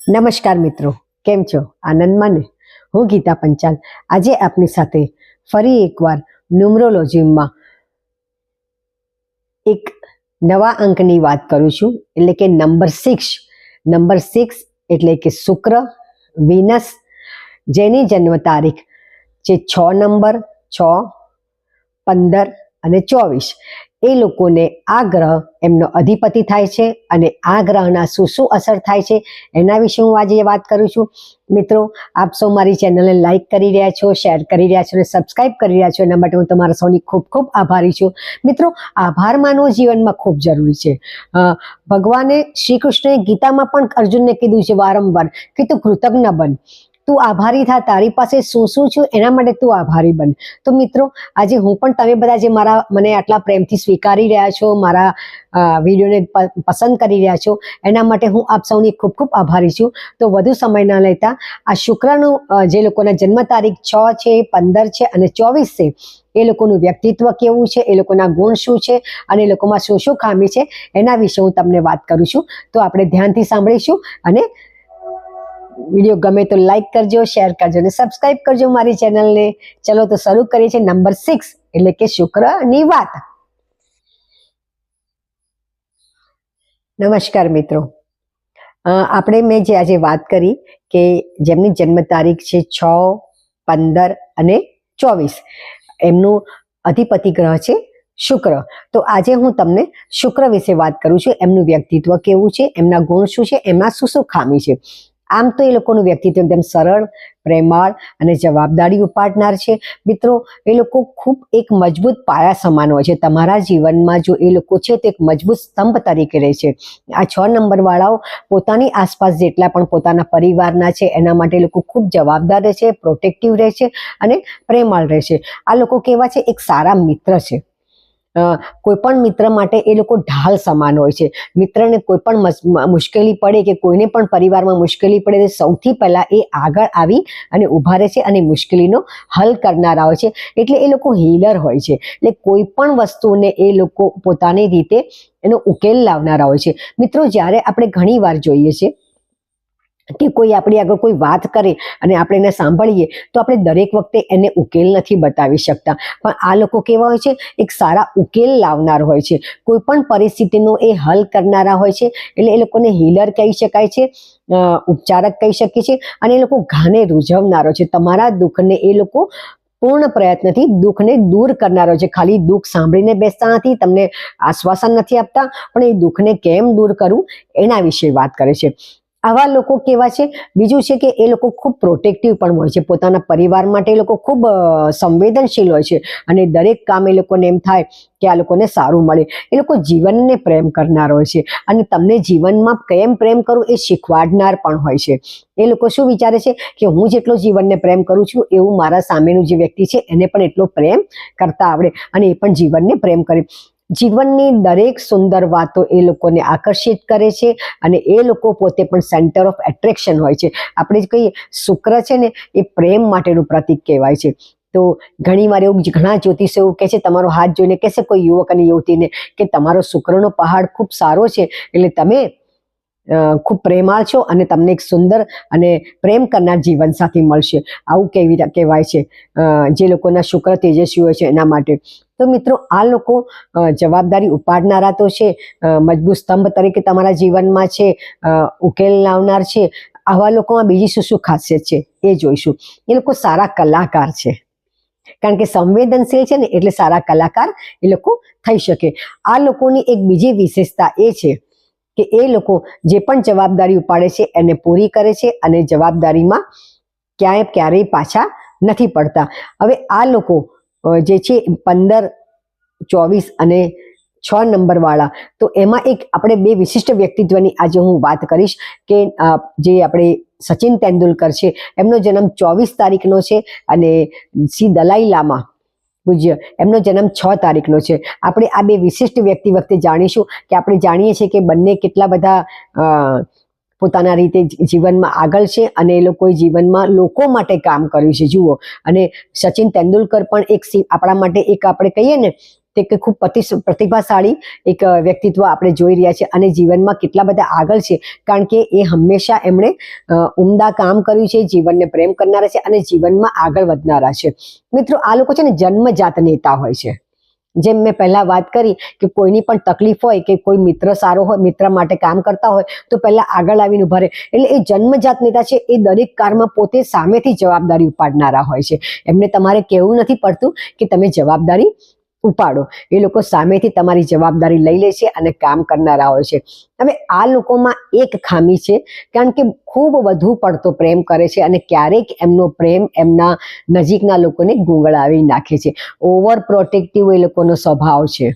નમસ્કાર મિત્રો, કેમ છો? આનંદમાં ને? હું ગીતા પંચાલ આજે આપની સાથે ફરી એકવાર ન્યુમરોલોજીમાં એક નવા અંકની વાત કરું છું, એટલે કે નંબર 6. નંબર 6 એટલે કે શુક્ર, વિનસ, જેની જન્મ તારીખ જે 6 નંબર, 6, 15 અને 24, એ લોકોને આ ગ્રહ એમનો અધિપતિ થાય છે અને આ ગ્રહના શું શું અસર થાય છે એના વિશે હું આજે વાત કરું છું. મિત્રો, આપ સૌ મારી ચેનલને લાઈક કરી રહ્યા છો, શેર કરી રહ્યા છો અને સબસ્ક્રાઇબ કરી રહ્યા છો, એના માટે હું તમારા સૌની ખૂબ ખૂબ આભારી છું. મિત્રો, આભાર માનવો જીવનમાં ખૂબ જરૂરી છે. ભગવાને શ્રી કૃષ્ણએ ગીતામાં પણ અર્જુનને કીધું છે વારંવાર કે તું કૃતજ્ઞ બન, તું આભારી થા, તારી પાસે શું શું છું એના માટે તું આભારી બન. તો મિત્રો, આજે હું પણ તમે બધા જે મને આટલા પ્રેમથી સ્વીકારી રહ્યા છો, મારા વિડીયોને પસંદ કરી રહ્યા છો, એના માટે હું આપ સૌની ખૂબ ખૂબ આભારી છું. તો વધુ સમય ન લેતા આ શુક્રનું જે લોકોના જન્મ તારીખ 6 છે, 15 છે અને 24 છે, એ લોકોનું વ્યક્તિત્વ કેવું છે, એ લોકોના ગુણ શું છે અને એ લોકોમાં શું શું ખામી છે એના વિશે હું તમને વાત કરું છું. તો આપણે ધ્યાનથી સાંભળીશું અને વિડીયો ગમે તો લાઈક કરજો, શેર કરજો અને સબસ્ક્રાઇબ કરજો મારી ચેનલને. ચલો તો શરૂ કરીએ છીએ નંબર 6 એટલે કે શુક્રની વાત. નમસ્કાર મિત્રો, આપણે મેં જે આજે વાત કરી કે જેમની જન્મ તારીખ છે 6, 15 અને 24, એમનું અધિપતિ ગ્રહ છે શુક્ર. તો આજે હું તમને શુક્ર વિશે વાત કરું છું. એમનું વ્યક્તિત્વ કેવું છે, એમના ગુણ શું છે, એમાં શું શું ખામી છે. આમ તો એ લોકોનું વ્યક્તિત્વ એકદમ સરળ, પ્રેમાળ અને જવાબદારી ઉપાડનાર છે. મિત્રો, એ લોકો ખૂબ એક મજબૂત પાયા સમાન હોય છે. તમારા જીવનમાં જો એ લોકો છે તો એક મજબૂત સ્તંભ તરીકે રહે છે. આ 6 નંબર વાળાઓ પોતાની આસપાસ જેટલા પણ પોતાના પરિવારના છે એના માટે એ લોકો ખૂબ જવાબદાર રહે છે, પ્રોટેક્ટિવ રહે છે અને પ્રેમાળ રહે છે. આ લોકો કેવા છે? એક સારા મિત્ર છે. કોઈ પણ મિત્ર માટે એ લોકો ઢાલ સમાન હોય છે. મિત્રને કોઈ પણ મુશ્કેલી પડે કે કોઈને પણ પરિવારમાં મુશ્કેલી પડે તો સૌથી પહેલા એ આગળ આવી અને ઊભા રહે છે અને મુશ્કેલીનો હલ કરનારા હોય છે. એટલે એ લોકો હીલર હોય છે. એટલે કોઈ પણ વસ્તુને એ લોકો પોતાની રીતે એનો ઉકેલ લાવનારા હોય છે. મિત્રો, જ્યારે આપણે ઘણી વાર જોઈએ છે કે કોઈ આપણી આગળ કોઈ વાત કરે અને આપણે એને સાંભળીએ તો આપણે દરેક વખતે એને ઉકેલ નથી બતાવી શકતા, પણ આ લોકો કેવા હોય છે? એક સારા ઉકેલ લાવનાર હોય છે. કોઈ પણ પરિસ્થિતિનો એ હલ કરનારા હોય છે. એટલે એ લોકોને હીલર કહી શકાય છે, ઉપચારક કહી શકીએ છીએ. અને એ લોકો ઘાને રૂઝવનારો છે. તમારા દુઃખને એ લોકો પૂર્ણ પ્રયત્નથી દુઃખને દૂર કરનારો છે. ખાલી દુઃખ સાંભળીને બેસતા નથી, તમને આશ્વાસન નથી આપતા, પણ એ દુઃખને કેમ દૂર કરવું એના વિશે વાત કરે છે. આવા લોકો કેવા છે? બીજું છે કે એ લોકો ખૂબ પ્રોટેક્ટિવ પણ હોય છે. પોતાના પરિવાર માટે એ લોકો ખૂબ સંવેદનશીલ હોય છે અને દરેક કામ એ લોકોને એમ થાય કે આ લોકોને સારું મળે. એ લોકો જીવનને પ્રેમ કરનાર હોય છે અને તમને જીવનમાં કેમ પ્રેમ કરવું એ શીખવાડનાર પણ હોય છે. એ લોકો શું વિચારે છે કે હું જેટલો જીવનને પ્રેમ કરું છું એવું મારા સામેનું જે વ્યક્તિ છે એને પણ એટલો પ્રેમ કરતા આવડે અને એ પણ જીવનને પ્રેમ કરે. જીવનની દરેક સુંદર વાતો એ લોકોને આકર્ષિત કરે છે અને એ લોકો પોતે પણ સેન્ટર ઓફ એટ્રેક્શન હોય છે. આપણે કહીએ શુક્ર છે ને એ પ્રેમ માટેનું પ્રતીક કહેવાય છે. તો ઘણી વાર એવું ઘણા જ્યોતિષો એવું કહે છે, તમારો હાથ જોઈને કહેશે કોઈ યુવક અને યુવતીને કે તમારો શુક્રનો પહાડ ખૂબ સારો છે, એટલે તમે ખૂબ પ્રેમાળ છો અને તમને એક સુંદર અને પ્રેમ કરનાર જીવનસાથી મળશે. આવું કહેવાય છે જે લોકોના શુક્ર તેજસ્વી હોય છે એના માટે. તો મિત્રો, આ લોકો જવાબદારી ઉપાડનારા તો છે, મજબૂત સ્તંભ તરીકે તમારા જીવનમાં છે, ઉકેલ લાવનાર છે. આવા લોકોમાં બીજી શું શું ખાસિયત છે એ જોઈશું. એ લોકો સારા કલાકાર છે, કારણ કે સંવેદનશીલ છે ને એટલે સારા કલાકાર એ લોકો થઈ શકે. આ લોકોની એક બીજી વિશેષતા એ છે કે એ લોકો જે પણ જવાબદારી ઉપાડે છે એને પૂરી કરે છે અને જવાબદારીમાં ક્યારેય પાછા નથી પડતા. હવે આ લોકો જે છે 15, 24 અને 6 નંબર વાળા, તો એમાં એક આપણે બે વિશિષ્ટ વ્યક્તિત્વની આજે હું વાત કરીશ કે જે આપણે સચિન તેંડુલકર છે, એમનો જન્મ 24 તારીખનો છે અને શ્રી દલાઈ લામા પૂજ્ય એમનો જન્મ 6 તારીખનો છે. આપણે આ બે વિશિષ્ટ વ્યક્તિ વખતે જાણીશું કે આપણે જાણીએ છીએ કે બંને કેટલા બધા પોતાના રીતે જીવનમાં આગળ છે અને એ લોકોએ જીવનમાં લોકો માટે કામ કર્યું છે. જુઓ, અને સચિન તેંડુલકર પણ એક આપણા માટે એક આપણે કહીએ ને તે કે ખૂબ પ્રતિભાશાળી એક વ્યક્તિત્વ આપણે જોઈ રહ્યા છીએ અને જીવનમાં કેટલા બધા આગળ છે, કારણ કે એ હંમેશા એમણે ઉમદા કામ કર્યું છે, જીવનને પ્રેમ કરનારા છે અને જીવનમાં આગળ વધનારા છે. મિત્રો, આ લોકો છે ને જન્મજાત નેતા હોય છે. જેમ મેં પહેલા વાત કરી કે કોઈની પણ તકલીફ હોય કે કોઈ મિત્ર સારો હોય, મિત્ર માટે કામ કરતા હોય તો પહેલા આગળ આવીને ઉભા રહે. એટલે એ જન્મજાત નેતા છે. એ દરેક કારમાં પોતે સામેથી જવાબદારી ઉપાડનારા હોય છે. એમને તમારે કહેવું નથી પડતું કે તમે જવાબદારી ઉપાડો. એ લોકો સામેથી તમારી જવાબદારી લઈ લે છે અને કામ કરનારા હોય છે. હવે આ લોકોમાં એક ખામી છે, કારણ કે ખૂબ વધુ પડતો પ્રેમ કરે છે અને ક્યારેક એમનો પ્રેમ એમના નજીકના લોકોને ગુંગળાવી નાખે છે. ઓવર પ્રોટેક્ટિવ એ લોકોનો સ્વભાવ છે.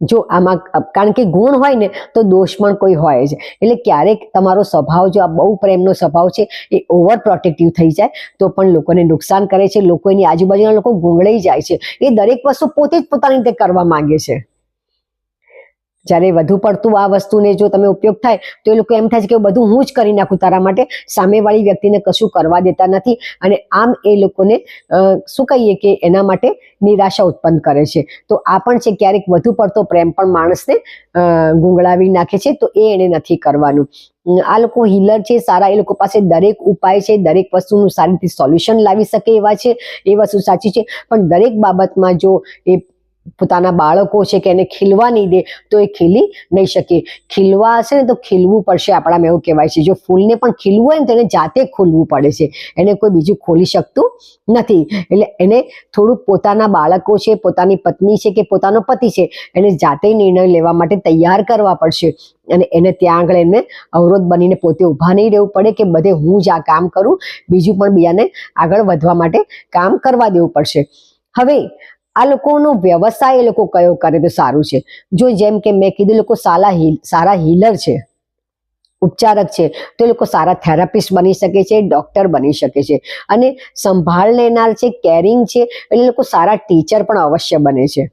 જો આમાં, કારણ કે ગુણ હોય ને તો દોષ પણ કોઈ હોય છે. એટલે ક્યારેક તમારો સ્વભાવ, જો આ બહુ પ્રેમનો સ્વભાવ છે, એ ઓવર પ્રોટેક્ટિવ થઈ જાય તો પણ લોકોને નુકસાન કરે છે. લોકોની આજુબાજુના લોકો ગુંગળાઈ જાય છે. એ દરેક વસ્તુ પોતે જ પોતાની રીતે કરવા માંગે છે. જ્યારે વધુ પડતું આ વસ્તુને જો તમે ઉપયોગ થાય તો એ લોકો એમ થાય છે કે બધું હું જ કરી નાખું તારા માટે, સામેવાળી વ્યક્તિને કશું કરવા દેતા નથી અને આમ એ લોકોને શું કહીએ કે એના માટે નિરાશા ઉત્પન્ન કરે છે. તો આ પણ છે, ક્યારેક વધુ પડતો પ્રેમ પણ માણસને ગુંગળાવી નાખે છે, તો એ એને નથી કરવાનું. આ લોકો હીલર છે, સારા. એ લોકો પાસે દરેક ઉપાય છે, દરેક વસ્તુનું સારી રીતે સોલ્યુશન લાવી શકે એવા છે. એ વસ્તુ સાચી છે, પણ દરેક બાબતમાં જો એ પોતાના બાળકો છે કે એને ખીલવા નહીં દે તો એ ખીલી નહીં શકે. ખીલવા હશે ને તો ખીલવું પડશે, આપણામાં એવું કહેવાય છે. જો ફૂલને પણ ખીલવું હોય ને તો એને જાતે ખોલવું પડે છે, એને કોઈ બીજું ખોલી શકતું નથી. એટલે એને થોડુંક પોતાના બાળકો છે, પોતાની પત્ની છે કે પોતાનો પતિ છે, એને જાતે નિર્ણય લેવા માટે તૈયાર કરવા પડશે અને એને ત્યાં આગળ એને અવરોધ બનીને પોતે ઊભા નહીં રહેવું પડે કે બધે હું જ આ કામ કરું, બીજું પણ બીજાને આગળ વધવા માટે કામ કરવા દેવું પડશે. હવે આ લોકોનો વ્યવસાય એ લોકો કયો કરે તો સારું છે? જો જેમ કે મેં કીધું, લોકો સારા હીલર છે, ઉપચારક છે, તો એ લોકો સારા થેરાપિસ્ટ બની શકે છે, ડોક્ટર બની શકે છે. અને સંભાળ લેનાર છે, કેરિંગ છે, એટલે લોકો સારા ટીચર પણ અવશ્ય બને છે.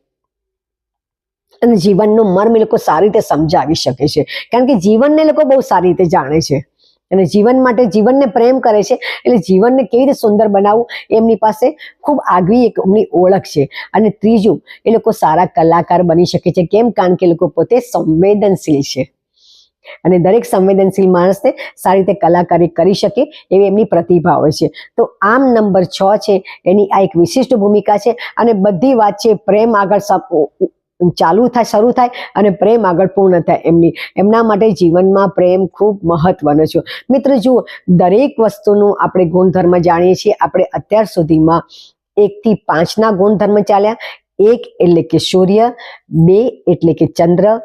અને જીવનનો મર્મ એ લોકો સારી રીતે સમજાવી શકે છે, કારણ કે જીવનને લોકો બહુ સારી રીતે જાણે છે અને જીવન માટે, જીવનને પ્રેમ કરે છે. એટલે જીવનને કેવી રીતે સુંદર બનાવવું એમની પાસે ખૂબ આગવી એક એમની ઓળખ છે. અને ત્રીજું, એ લોકો સારા કલાકાર બની શકે છે. કેમ? કારણ કે એ લોકો પોતે સંવેદનશીલ છે અને દરેક સંવેદનશીલ માણસને સારી રીતે કલાકારી કરી શકે એવી એમની પ્રતિભા હોય છે. તો આમ નંબર 6 છે, એની આ એક વિશિષ્ટ ભૂમિકા છે. અને બધી વાત છે પ્રેમ આગળ શરૂ થાય અને પ્રેમ આગળ પૂર્ણ થાય. એમના માટે જીવનમાં પ્રેમ ખૂબ મહત્વનો છે. મિત્રો જુઓ, દરેક વસ્તુનું આપણે ગુણધર્મ જાણીએ છીએ. આપણે અત્યાર સુધીમાં 1 થી 5ના ગુણધર્મ ચાલ્યા. 1 એટલે કે સૂર્ય, 2 એટલે કે ચંદ્ર,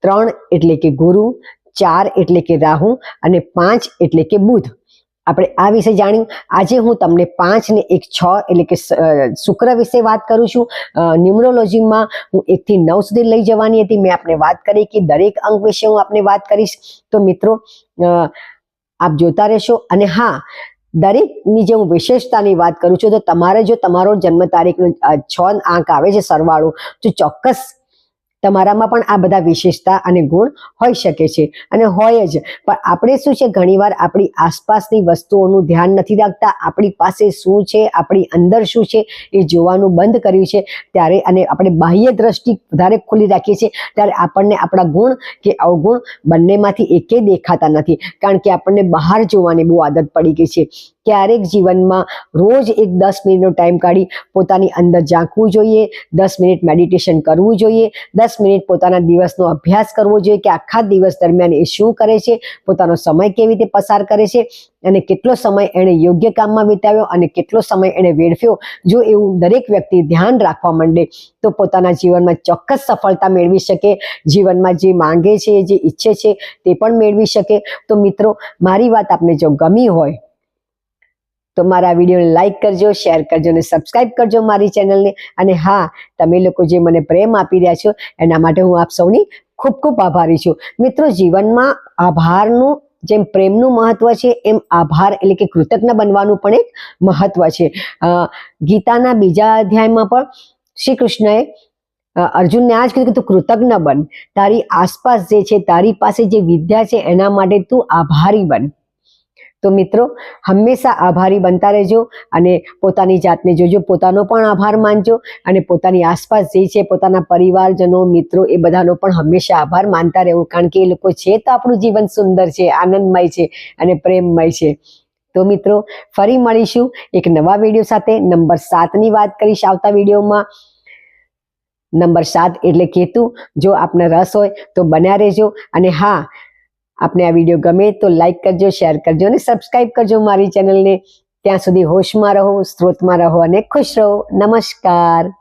3 એટલે કે ગુરુ, 4 એટલે કે રાહુ અને 5 એટલે કે બુધ. આપણે આ વિશે જાણ્યું. આજે હું તમને 5 ને 1 6 એટલે કે શુક્ર વિશે વાત કરું છું. ન્યુમરોલોજીમાં હું 1 થી 9 સુધી લઈ જવાની હતી. મેં આપને વાત કરી કે દરેક અંક વિશે હું આપને વાત કરીશ. તો મિત્રો, આપ જોતા રહેશો. અને હા, દરેકની જે હું વિશેષતાની વાત કરું છું, તો તમારે જો તમારો જન્મ તારીખનો 6 આંક આવે છે સરવાળો, તો ચોક્કસ તમારામાં પણ આ બધા વિશેષતા અને ગુણ હોઈ શકે છે અને હોય જ. પણ આપણે શું છે, ઘણીવાર આપણી આસપાસની વસ્તુઓનું ધ્યાન નથી રાખતા. આપણી પાસે શું છે, આપણી અંદર શું છે, એ જોવાનું બંધ કર્યું છે ત્યારે, અને આપણે બાહ્ય દ્રષ્ટિ વધારે ખુલ્લી રાખીએ છીએ ત્યારે આપણને આપણા ગુણ કે અવગુણ બંનેમાંથી એકે દેખાતા નથી, કારણ કે આપણને બહાર જોવાની બહુ આદત પડી ગઈ છે. ક્યારેક જીવનમાં રોજ એક 10 મિનિટનો ટાઈમ કાઢી પોતાની અંદર ઝાંકવું જોઈએ, 10 મિનિટ મેડિટેશન કરવું જોઈએ, 10 મિનિટ પોતાના દિવસનો અભ્યાસ કરવો જોઈએ કે આખા દિવસ દરમિયાન એ શું કરે છે, પોતાનો સમય કેવી રીતે પસાર કરે છે અને કેટલો સમય એણે યોગ્ય કામમાં વિતાવ્યો અને કેટલો સમય એણે વેડફ્યો. જો એવું દરેક વ્યક્તિ ધ્યાન રાખવા માંડે તો પોતાના જીવનમાં ચોક્કસ સફળતા મેળવી શકે. જીવનમાં જે માંગે છે, જે ઈચ્છે છે તે પણ મેળવી શકે. તો મિત્રો, મારી વાત આપને જો ગમી હોય તો મારા વિડીયોને લાઈક કરજો, શેર કરજો અને સબસ્ક્રાઇબ કરજો મારી ચેનલને. અને હા, તમે લોકો જે મને પ્રેમ આપી રહ્યા છો એના માટે હું આપ સૌની ખૂબ ખૂબ આભારી છું. મિત્રો, જીવનમાં આભારનું જેમ પ્રેમનું મહત્વ છે, એમ આભાર એટલે કે કૃતજ્ઞ બનવાનું પણ એક મહત્વ છે. ગીતાના 2જા અધ્યાયમાં પણ શ્રી કૃષ્ણએ અર્જુનને આ જ કીધું કે તું કૃતજ્ઞ બન. તારી આસપાસ જે છે, તારી પાસે જે વિદ્યા છે, એના માટે તું આભારી બન. તો મિત્રો હંમેશા આભારી બનતા રહેજો અને પોતાની જાતને જોજો, પોતાનો પણ આભાર માનજો અને પોતાની આસપાસ જે છે પોતાના પરિવારજનો, મિત્રો એ બધાનો પણ હંમેશા આભાર માનતા રહેવું, કારણ કે એ લોકો છે તો આપણું જીવન સુંદર છે, આનંદમય છે અને પ્રેમમય છે. તો મિત્રો ફરી મળીશું એક નવા વિડીયો સાથે. નંબર 7ની વાત કરીશ આવતા વિડીયોમાં. નંબર 7 એટલે કેતુ. જો આપને રસ હોય તો બન્યા રહેજો અને હા, આપને આ વિડીયો ગમે તો લાઈક કરજો, શેર કરજો અને સબસ્ક્રાઇબ કરજો મારી ચેનલને. ત્યાં સુધી હોશમાં રહો, સ્ત્રોતમાં રહો અને ખુશ રહો. નમસ્કાર.